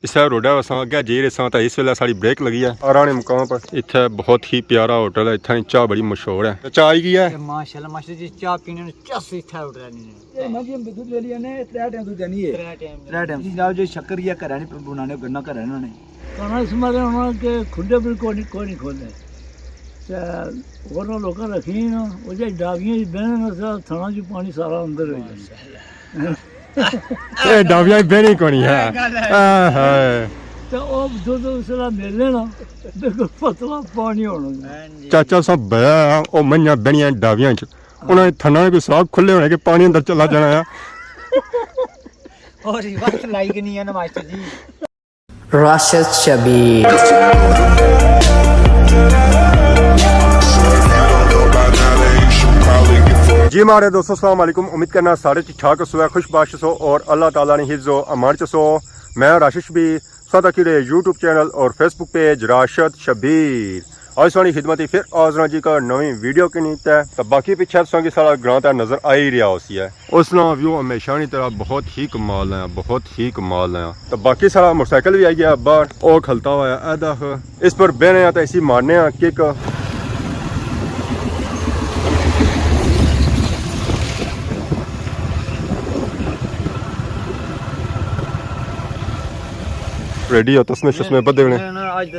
इस रोड अस अगे जी रहे तो इस वेले साड़ी ब्रेक लगी है आराने मुकाम पर। इतना बहुत ही प्यारा होटल है, इतना चाह बड़ी मशहूर है। चाह आई गई है माशाल्लाह माशाल्लाह जी, चाह पीने ने चस इत्थे उठ रही ने। ये मजी हम दूध ले लिया ने, त्रै टाइम दूध देनी है, त्रै टाइम जी। जनाब जो शक्कर या घर नहीं बनाने गन्ना घर इन्होंने कहना इस मारे उन्होंने के खुले बिल कोई नहीं खोले ते और लोग रखी ना वो जे डागियां बहन ना थाना जी पानी सारा अंदर हो जाए ए डावियां बहनी कोनी है तो ओ दो उसला मिल लेना देखो पतला पानी होना। चाचा सब बया ओ मइयां बहनियां डावियां च उन्होंने थना कोई सुराख खुले होने के पानी अंदर चला जाना है। और वक्त लाइक नहीं है ना मास्टर जी। राशिद शबीर जी मारे दोस्तों अस्सलाम वालेकुम, उम्मीद करना सारे ठीक ठाक सो खुशबाश सो और अल्लाह ताला ने हिफ्ज़ो अमान च सो। मैं राशिद शबीर सदा की यूट्यूब चैनल और फेसबुक पेज राशिद शबीर आज सारी खिदमत फिर आजरा जी का नवी वीडियो की नीत है। तो बाकी पीछे की सारा ग्रां तो नजर आ ही रहा उसी है उस ना व्यू हमेशा की तरह बहुत ही कमाल है, बहुत ही कमाल है। तो बाकी सारा मोटरसाइकिल भी आई गया बाहर और खलता हुआ है इस पर बहने तो इसी मारने किक रेडी हो तस्में शस्में बदे होने आज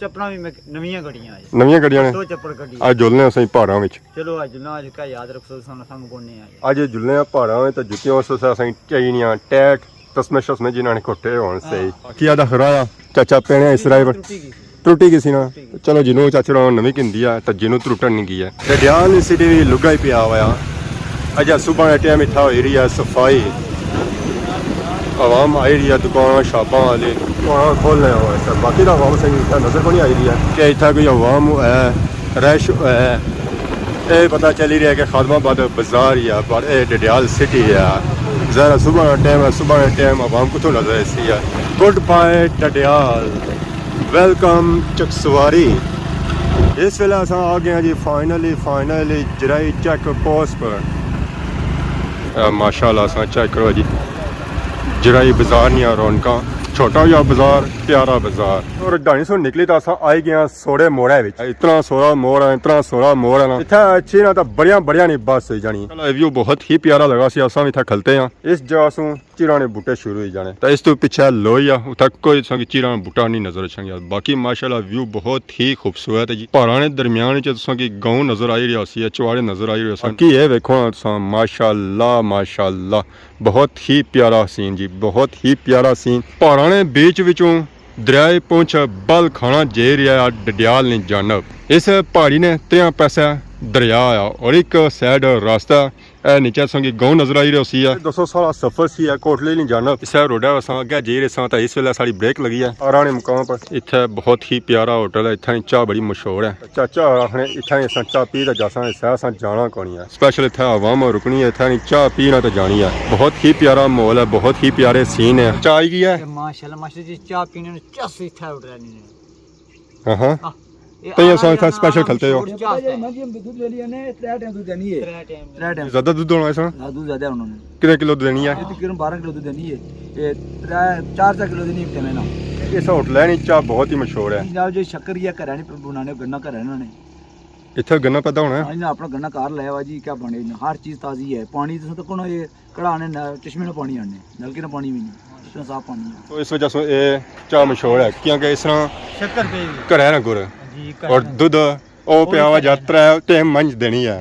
चप्पलां भी नवीं गड्डियां आज नवीं गड्डियां ने दो चप्पल गड्डी आज जुलने असें पहाड़ां विच। चलो आज जुलना आज का याद रखो सानू कोने आज आज जुलने पहाड़ां विच तो जुत्तियां उस असें चाहिदियां टैट तस्में शस्में जिन्हां ने कोटे होण सही की आदा खराया चाचा पेने इस राय पर त्रुटि किसी ना चलो जिन्हों चाचा नवीं किंदी है तो जिन्हों त्रुटन नहीं गई है। रेडियाल सिटी भी लुगा ही पिया हुआ अज सुबह के टाइम इतना हो रही है सफाई आवाम आई रही है दुकान शापां वाले दुकान खोलने वास्ते बाकी तो आवाम से नजर को नहीं आई रही है कि इतना कोई आवाम है रैश है। ये पता चली रहा है कि खादमाबाद बाजार ही है पर यह डडियाल सिटी है ज़रा सुबह का टाइम है। सुबह के टाइम आवाम को तो नजर ऐसी है। Good bye Dadyal, welcome Chakswari. इस वेले अस आ गए हैं जी फाइनली जराई चेक पोस्ट पर। माशाल्लाह अस चेक करो जी जराई बाजार नहीं रौनक छोटा जा बाजार प्यारा बाजार। और राजधानी से निकली तो अस आई गए सोड़े मोड़े इतना सोड़ा मोड़ है इतना सोड़ा मोड़ है ना इतना अच्छी ना तो बड़िया नहीं बस हो जानी। व्यू बहुत ही प्यारा लगा सी असा भी इतना खलते हैं इस जगह सू चिराने बूटे शुरू हो जाने तो इस तो पीछे लोई आ उतना कोई चिराना बूटा नहीं नजर अच्छा। बाकी माशाल्लाह व्यू बहुत ही खूबसूरत है जी। पहाड़ों के दरम्यान की गाँव नजर आई रहा सी चुआड़े नजर आई रहे कि ये वेखो माशाल्लाह बहुत ही प्यारा सीन जी, बहुत ही प्यारा सीन। पहाड़ों के बीच विचों दरियाए पुंछ बल खाना जे रहा डडियाल ने जानब। इस पहाड़ी ने 3 पैसा दरिया आ और एक साइड रास्ता नीचे संगी गाँव नजर आई रही है। 200 साल सफर सी है कोटली नहीं जाना इस रोड अस अगे जी रहे तो इस वेले साड़ी ब्रेक लगी है आराने मुकाम पर। इतना बहुत ही प्यारा होटल है, इतना चाह बड़ी मशहूर है। चाचा आखने इतना अस चाह पी तो जसा असा जाना कौन है स्पेशल इतना आवाम रुकनी है इतना चाह पीना तो जानी है। बहुत ही प्यारा माहौल है, बहुत ही प्यारे सीन है। चाह आई गई है माशाल्लाह माशाल्लाह जी, चाह पीने ने चस इत्थे उठ रही ने। हाँ तो ये स्पेशल खलते हो मजी हम दूध ले लिया ने, त्रै टाइम दूध देनी है, त्रै टाइम ज्यादा दूध होना है दूध ज्यादा उन्होंने कितने किलो देनी है? तकरीबन 12 किलो दूध देनी है, ये 4 किलो देनी है ना। इस होटल की चाह बहुत ही मशहूर है। जनाब जो शक्कर या घर नहीं बनाने गन्ना घर इन्होंने इतना गन्ना पैदा होना है अपना गन्ना कार लाया हुआ जी। क्या बने हर चीज ताजी है। पानी तो को ये कढ़ाने चश्मे में पानी आने नलके में पानी भी नहीं इतना साफ पानी है। तो इस वजह से ये चाह मशहूर है क्योंकि इस तरह शक्कर पे घर है ना गुड़ और दूध ओ पियावा यात्रा है टाइम मंझ देनी है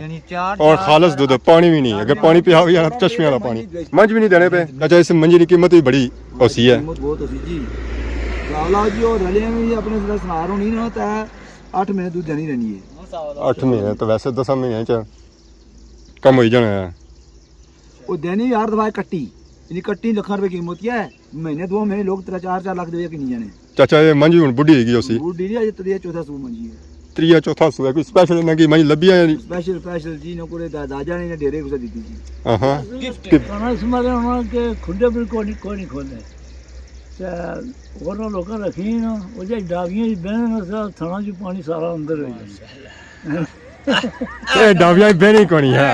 और खालस दूध पानी भी नहीं। अगर पानी पिया हुआ चश्मे वाला पानी मंझ भी नहीं देने पे। अच्छा इस मंझी की कीमत भी बड़ी होती है बहुत होती जी। जी और रले में अपने सुनार होनी ना तो 8 महीने दूध देनी रहनी है। 8 महीने तो वैसे 10 महीने च कम हो जाना है। वो देनी यार दवाई कट्टी इतनी कट्टी लाख रुपए कीमत है। महीने 2 महीने लोग 3-4 लाख दे के नहीं जाने। चाचा ये मंझी हुन बुढ़ी होगी उसी बुढ़ी नहीं अजे 3-4 सू मंझी है। 3-4 कोई स्पेशल ना की मंझी लभी है स्पेशल जी न कोले दादा ने डेरे को दी थी जी। हां गिफ्ट कहना इस मारे उन्होंने के खुले बिल कोई नहीं खोले ते और लोग रखी ना वो जे डागियां बहन ना थाना जी पानी सारा अंदर हो जाए। ए डावियां बहनी कोनी है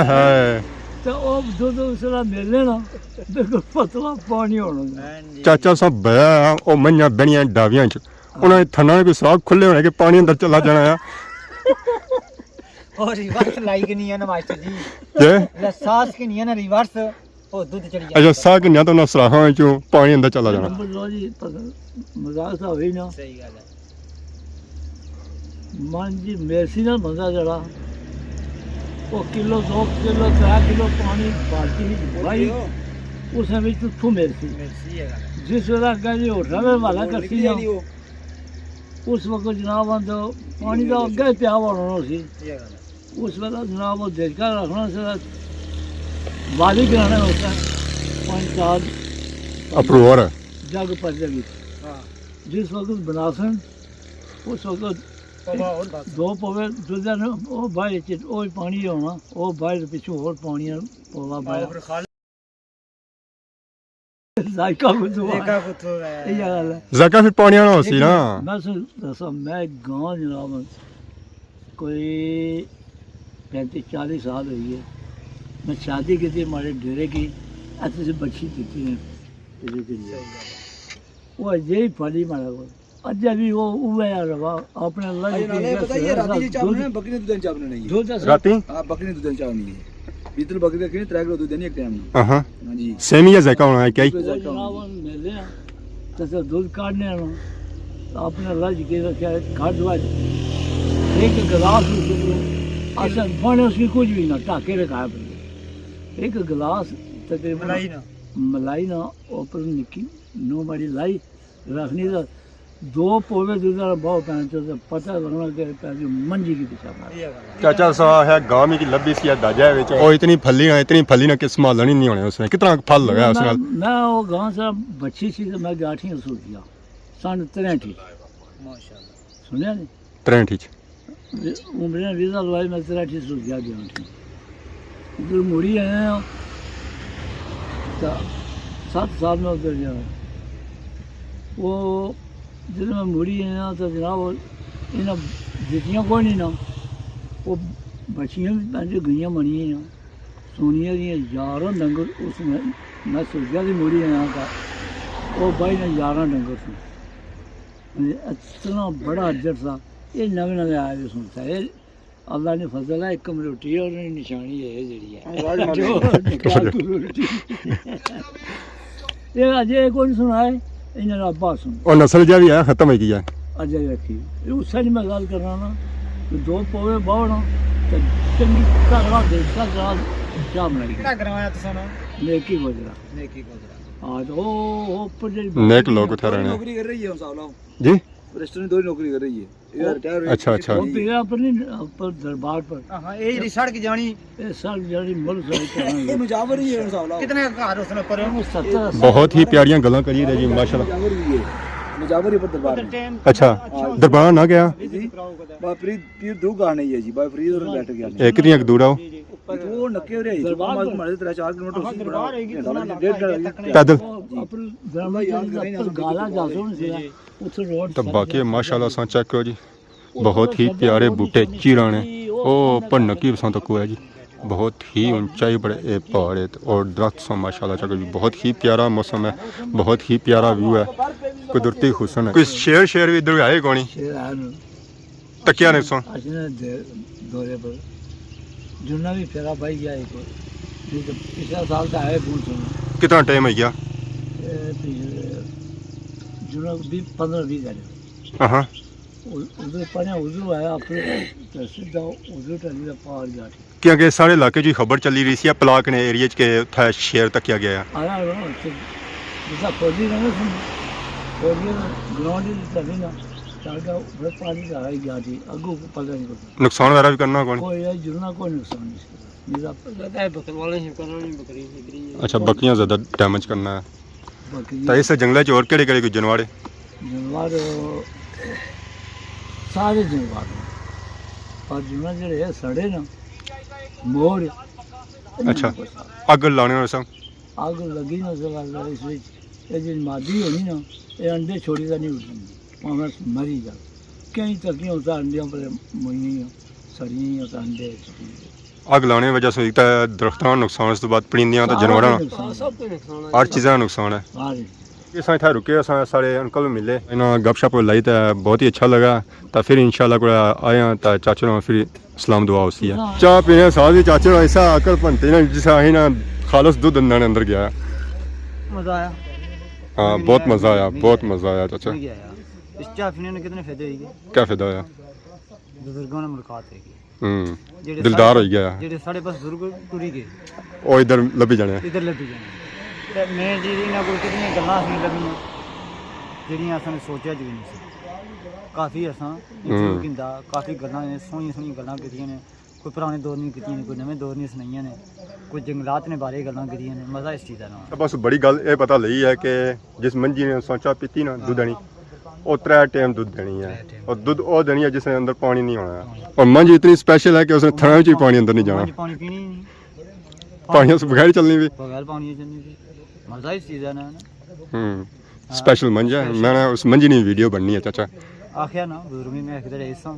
हां तो ਤੇ ਉਹ ਦੁੱਧ ਉਸ ਦਾ ਮਿਲਨੇ ਨਾ ਬਿਲਕੁਲ ਪਤਲਾ ਪਾਣੀ ਹੋਣਾ। ਚਾਚਾ ਸਾਹਿਬ ਬਿਆ ਉਹ ਮਈਆਂ ਬਣੀਆਂ ਡਾਵੀਆਂ ਚ ਉਹਨਾਂ ਦੇ ਥਣਾਂ ਦੇ ਕੋਈ ਸਾਗ ਖੁੱਲੇ ਹੋਣੇ ਕਿ ਪਾਣੀ ਅੰਦਰ ਚਲਾ ਜਾਣਾ ਆ। और रिवर्स लाइक नहीं है ना मास्टर जी, ਜੇ लसास की नहीं है ना रिवर्स, वो दूध चढ़ ਅੱਛਾ जाए। ਸਾਗ ਕਿੰਨਾ ਤਾਂ ਉਹਨਾਂ ਸਰਾਹਾਂ ਚੋਂ ਪਾਣੀ ਅੰਦਰ ਚਲਾ ਜਾਣਾ। ਨੰਬਰ ਲਓ ਜੀ ਮਜ਼ਾਕ ਤਾਂ ਹੋਈ ਨਾ। सही गल है। ਮਨ ਜੀ ਮੇਸੀ ਨਾਲ ਬੰਦਾ ਜਿਹੜਾ ਉਹ ਕਿਲੋ 2 ਕਿਲੋ 3 ਕਿਲੋ ਪਾਣੀ ਬਾਲਟੀ ਵਿੱਚ ਭਾਈ ਉਸ ਵਿੱਚ ਉੱਥੋਂ ਮੇਸੀ मेर्सी है गल। ਜਿਸ ਵੇਲੇ ਅੱਗਾ ਜੀ ਹੋਟਲਾਂ ਵਿੱਚ ਵਾਲਾ ਕਰਤੀ ਨਾ ਉਸ ਵਕਤ ਜਨਾਬ ਆਂਦਾ ਪਾਣੀ ਦਾ ਅੱਗਾ ਹੀ ਪਿਆ ਹੋਣਾ ਸੀ। ये गल है। उस वेला जनाब वो देखा रखना से वाली कराना होता है 5-4 ਅਪਰੂਵਰ जग पर जगी। हां जिस वक्त बनासन उस वक्त पवा और बस 2 पवे दूजा वो बाहर च वो पानी होना वो बाहर पिछू और पानी पवा बाहर और खाल जायका को दुआ देखा कुछ हो रहा ये है। गल है। ਜ਼ਾਕਾ ਫਿਰ ਪਾਣੀ ਵਾਲਾ ਹੋ ਸੀ ਨਾ। मैं दसा मैं गांव जनाब कोई 35-40 साल हुई है। मैं शादी की थी हमारे डेरे की ऐसे से बच्ची दी थी इसके लिए वो अजय ही फली मारा को अजय भी वो उवे रवा अपने अल्लाह अरे नाले पता है ये राती जी चावल ने बकरी ने दूध चावल नहीं है। दूध ਰਾਤੀ हां बकरी ने दूध चावल नहीं है। बीतल बकरी रखनी 3 किलो दूध देनी एक टाइम में। ਹਾਂ हां जी ਸੇਮੀ ਜਾਂ ਜ਼ਾਕਾ ਹੋਣਾ ਹੈ ਕਿ जनाब मिले तो दूध काटने आना अपने अल्लाह जी के रखा काट दवा एक गिलास अच्छा बने उसकी कुछ भी ना टाके रखा है एक गिलास तकरीबन मलाई ना मलाई ना ऊपर निकी नो बड़ी लाई रखनी तो 2 पोवे दूध का भाव पैन तो पता लगना कि पैसे मंजी की पीछा मार ये गल है। ਚਾਚਾ ਸਾਹਿਬ ਹੈ ਗਾਂ की लब्बी सी दाजा ਵਿੱਚ ਉਹ इतनी फली ना कि संभालनी नहीं होने उसने कितना फल लगा उस नाल। मैं वो गांव से बच्ची सी तो मैं गाठी सूट गया सन 63 माशाल्लाह। सुनिया नहीं 63 ਚ उम्र वीजा लवाई मैं 63 सूट गया गाठी उधर मुड़ी आए हैं तो 7 साल में उधर गया वो जब मैं मुड़ी आया तो जनाब इन्हें दिखियाँ कोई नहीं ना वो बच्चियाँ भी पैंजे गईयाँ बनियाँ हैं सोनिया दी 11 डंगर उसमें मैं सोचा कि मुड़ी आया था वो भाई ने 11 डंगर सुन इतना बड़ा अज्जर था ये नवे नवे आए हुए सुनता है अल्लाह ने फजल है एक कमरोटी और निशानी है जी है जो निकाल कमरोटी ये अजय कौन सुना है इन्हें अब्बा सुन ਉਹ ਨਸਲ ਜਿਹਾ ਵੀ ਹੈ ਖਤਮ ਹੋ ਗਈ ਹੈ। अजय रखी उस सारी मैं गल करना ना कि 2 पवे बावना तो चंगी तगड़ा देशा गल चाह बनाई कितना करवाया तो सुनो नेकी गुजरा नेकी गुजरा। हाँ तो वो ऊपर जी नेक लोग उठा रहे हैं नौकरी कर रही है हम साहब जी। रेस्टोरेंट 2 नौकरी कर रही है ये रिटायर हुई। अच्छा अच्छा वो पीड़ा पर नहीं पर दरबार पर हां ये जी सड़क जानी ये सब जड़ी मुल्क से ये मुजावर ही है हम साहब कितने घर उसने पर 70 बहुत ही प्यारियां गल्लां करी रहे जी माशाल्लाह। मुजावर ही है मुजावर ही पर दरबार में। टाइम अच्छा दरबार ना गया बा फरीद पीर दो गाने ही है जी बा फरीद और बैठ गया एक दी दूर आओ वो नक्के हो रही है दरबार मारे 3-4 किलोमीटर उससे दरबार है कि बड़ा डेढ़ पैदल अपन दरबार पर गाला जासो नहीं उस रोड तो बाकी माशाल्लाह सा चेक करो जी बहुत ही प्यारे बूटे चीराने ओ पर नकीब सा तक है जी बहुत ही ऊंचाई बड़े ये पहाड़ है और दरख्त सा माशाल्लाह चेक जी बहुत ही प्यारा मौसम है बहुत ही प्यारा व्यू है कुदरती हुसन है कोई शेर भी इधर आए कौन शेर आया ना तकिया ने सो अचने दौरे पर जुना भी फेरा भाई गया एक तो पिछला साल का है कौन सुना कितना टाइम है गया जुना भी 15-20 दिन हाँ उधर पढ़े उधर आया अपने तो सीधा उधर टली का पार गया क्योंकि सारे इलाके जी खबर चली रही थी पलाक ने एरिया के था शेर तकिया गया आया जैसा फौजी ना सुन फौजी ग्राउंड चली ना ताकि बड़े पानी का है गया थी अगू को पता नहीं कुछ नुकसान वगैरह भी करना कौन कोई है जुड़ना कोई नुकसान नहीं मेरा पता है बकरी वाले ही करना नहीं बकरी अच्छा बकरियां ज़्यादा डैमेज करना है बकरी तो इस जंगल च और केड़े केड़े कोई जानवर जानवर सारे जानवर पर जुना जेड़े है सड़े ना मोर अच्छा अग लाने वाले सब आग लगी ना सवाल इस ये जी मादी होनी ना ये अंडे छोड़ी का नहीं उठती वहाँ मरी जा कई तकियाँ होता अंडियों पर मुइयाँ सड़ियाँ होता अंडे ਅੱਗ ਲਾਉਣ ਦੀ ਵਜ੍ਹਾ ਸੇ ਇੱਕ ਤਾਂ ਦਰਖਤਾਂ ਦਾ ਨੁਕਸਾਨ, ਉਸ ਤੋਂ ਬਾਅਦ ਪਰਿੰਦਿਆਂ ਤੇ ਜਾਨਵਰਾਂ ਦਾ ਸਭ ਕੁਝ ਨੁਕਸਾਨ ਹੈ ਹਰ ਚੀਜ਼ਾਂ ਦਾ ਨੁਕਸਾਨ ਹੈ। ਹਾਂ ਜੀ असां इतना रुके असां सारे अंकल मिले इन्हों गपशप लाई तो बहुत ही अच्छा लगा। तो फिर इंशाल्लाह को आया तो चाचे ने फिर सलाम दुआ उसी है चाह पीने साथ ही चाचे ने ऐसा अकल बनते ना जिस अं ना खालस दूध अंदर अंदर गया। मजा आया। हाँ बहुत मज़ा आया, बहुत मज़ा आया चाचा। नहीं गया यार। इस चाय पीने ने कितने फायदे होइए? क्या फायदा होया? बुजुर्गों ने मुलाकात होगी। दिलदार हो गया जेडे साढ़े पास बुजुर्ग टुरी गए वो इधर लभी जाने इधर लगी जाने ਤੇ ਮੈਂ ਜਿਹੜੀ ਇਹਨਾਂ ਕੋਲ ਕਿੰਨੀਆਂ ਗੱਲਾਂ ਸੀ ਲੱਭੀਆਂ ਜਿਹੜੀਆਂ ਅਸਾਂ ਨੇ ਸੋਚਿਆ ਜੀ ਨਹੀਂ ਸੀ। ਕਾਫੀ ਅਸਾਂ ਇੰਟਰਵਿਊ ਕੀਤਾ, ਕਾਫੀ ਗੱਲਾਂ ਨੇ ਸੋਹਣੀਆਂ ਸੋਹਣੀਆਂ ਗੱਲਾਂ ਕੀਤੀਆਂ ਨੇ, ਕੋਈ ਪੁਰਾਣੇ ਦੌਰ ਦੀਆਂ ਕੀਤੀਆਂ ਨੇ, ਕੋਈ ਨਵੇਂ ਦੌਰ ਦੀਆਂ ਸੁਣਾਈਆਂ ਨੇ, ਕੋਈ ਜੰਗਲਾਤ ਨੇ ਬਾਰੇ ਗੱਲਾਂ ਕੀਤੀਆਂ ਨੇ। ਮਜ਼ਾ ਇਸ ਚੀਜ਼ ਦਾ ਨਾ बस बड़ी गल ये पता लगी है कि जिस मंजी ने सोचा पीती ना दूध देनी वो 3 टाइम दूध देनी है और दूध वो देनी है जिसने अंदर पानी नहीं होना है। और मंजी इतनी स्पेशल है कि उसने थना में पानी अंदर नहीं जाना, पानी पीनी ही नहीं, पानी से बगैर ही चलनी भी। बगैर पानी चलनी थी। मजा इस चीज़ का ना स्पेशल मंज है। मैंने उस मंजी की वीडियो बननी है चाचा। आखिया ना बुजुर्ग ने आखिर ऐसा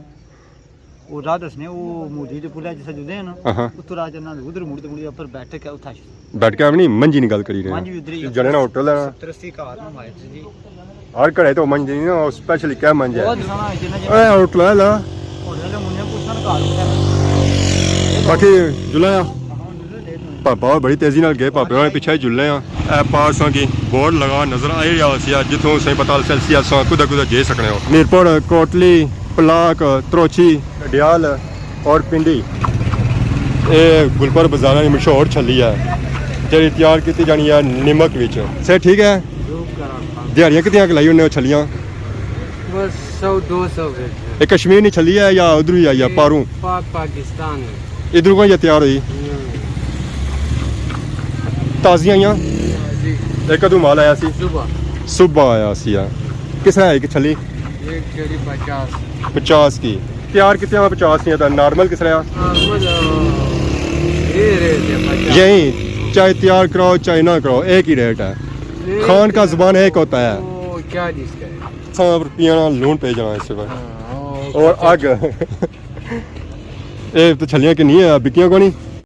वो राह दसने वो मोदी के पुल जिस जुदे हैं ना हाँ उत्तर राह चलना उधर मुड़ते मुड़ते ऊपर बैठ के उठा बैठ के अपनी मंजी की गल करी मंज भी रहे उधर ही हैं जने ना होटल है 70-80 कार ना माइट जी हर घड़े तो मंज नहीं ना स्पेशली क्या मंज है बहुत दिखाना जिन्ना ए होटल है ला होटल के मुन्ने पूछना कार बाकी जुला पापा बड़ी तेजी नाल गए पापे वाले पीछे जुले आ पास की बोर्ड लगा नजर आ रहा सी जितों सही पता चलसी अस कुदा कुदा जे सकने हो। मीरपुर कोटली पलाक त्रोची डडियाल और पिंडी ये गुलपुर बाजारा की मशहूर छली है जी तैयार की जानी है निमक विच से ठीक है। दिहाड़ियाँ कितनी लाई उन्हें छलियाँ बस 100-200 ये कश्मीर नहीं छली है या उधर ही आई है पारू पाकिस्तान इधर को ये तैयार हुई ताज़ियाँ आईयां एक कदू माल आया सी सुबह सुबह आया सी किस है एक छली एक चली 50 की तैयार कितने 50 नहीं था नॉर्मल किस रहा ये रेट है 50 यही चाहे तैयार कराओ चाहे ना कराओ एक ही रेट है। खान का जुबान एक होता है। वो क्या जिसका है 100 रुपया लून पे जाना इस पर और आग ये तो छलियाँ की नहीं है बिकियाँ को नहीं